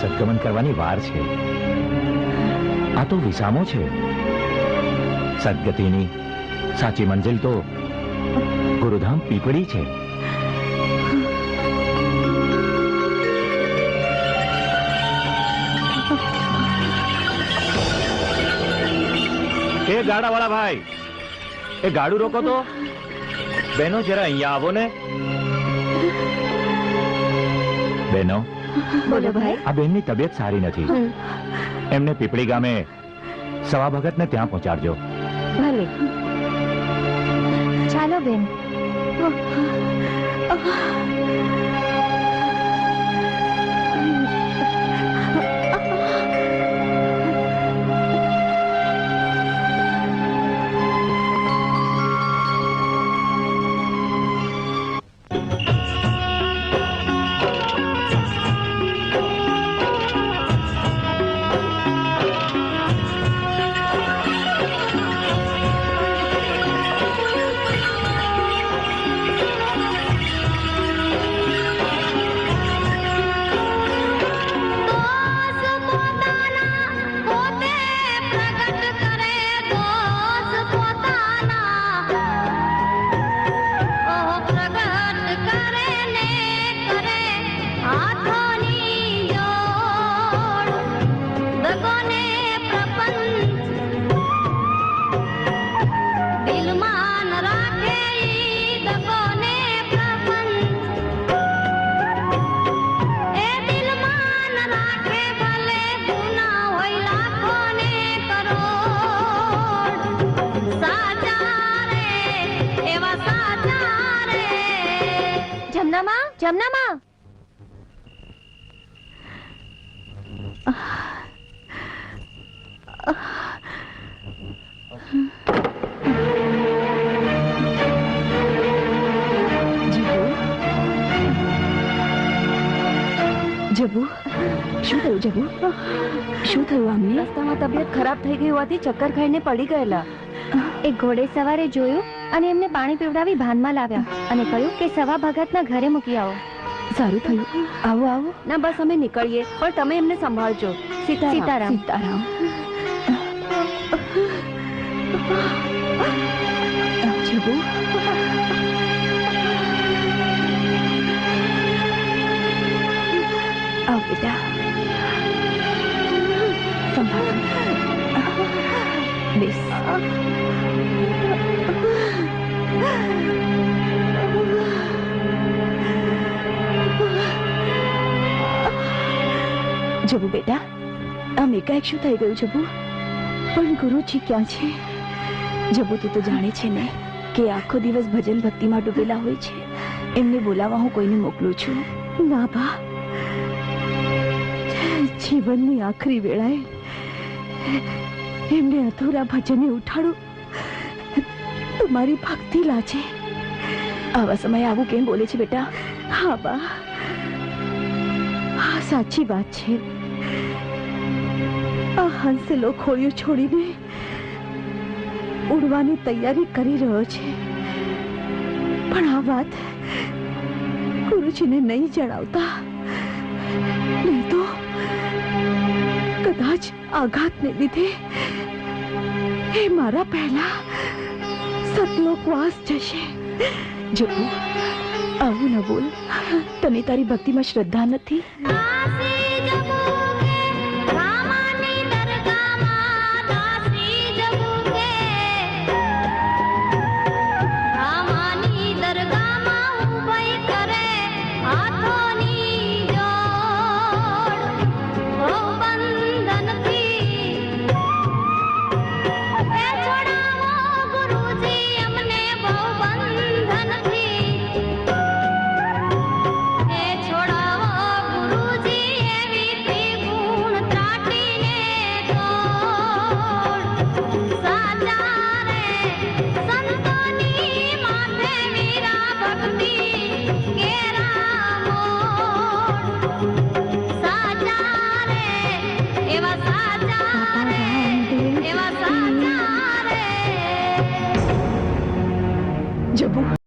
સદગમન કરવાની વાર છે. આ તો વિસામો છે. સદગતિની સાચી મંજિલ તો ગુરુધામ પીપળી છે. એ ગાડાવાળા ભાઈ, એ ગાડું રોકો તો. બહેનો જરા અહીંયા આવો ને. બહેનો, બોલો ભાઈ. આ બેનની તબિયત સારી નથી. એમને પીપળી ગામે સવા ભગતને ત્યાં પહોંચાડજો. ભલે. ચાલો બેન. જમનામાં. જબુ, શું થયું જબુ? શું થયું આમને? રસ્તામાં તબિયત ખરાબ થઈ ગઈ હોવાથી ચક્કર ખાઈને પડી ગયેલા. એક ઘોડે સવારે જોયું અને એમને પાણી પીવડાવી ભાનમાં લાવ્યા અને કહ્યું કે સવા ભગતના ઘરે મૂકી આવો. સારું થયું. આવો આવો. ના બસ અમે નીકળીએ, પણ તમે એમને સંભાળજો. સીતારામ. સીતારામ. જબુ, આવ બેટા. સંભાળ. બેસ. જબુ બેટા, આમ એકાએક શું થઈ ગયું જબુ? પણ ગુરુજી ક્યાં છે? જબુ, તું તો જાણે છે ને કે આખો દિવસ ભજન ભક્તિમાં ડૂબેલા હોય છે. એમને બોલાવવા હું કોઈને મોકલું છું. ના બા, જીવનની આખરી વેળાએ એમને અધૂરા ભજને ઉઠાડું તમારી ભક્તિ લાજે. આવા સમયે આવું કેમ બોલે છે બેટા? હા બા, આ સાચી વાત છે. આ હંસેલો ખોળિયું છોડીને ઉડવાની તૈયારી કરી રહ્યો છે, પણ આ વાત ગુરુજીને નહીં જણાવતા, નહીં તો કદાચ આઘાતને લીધે એ મારા પહેલા સતલોકવાસ જશે. જબુ, આવું ન બોલ. તને તારી ભક્તિમાં શ્રદ્ધા નથી? જબુ,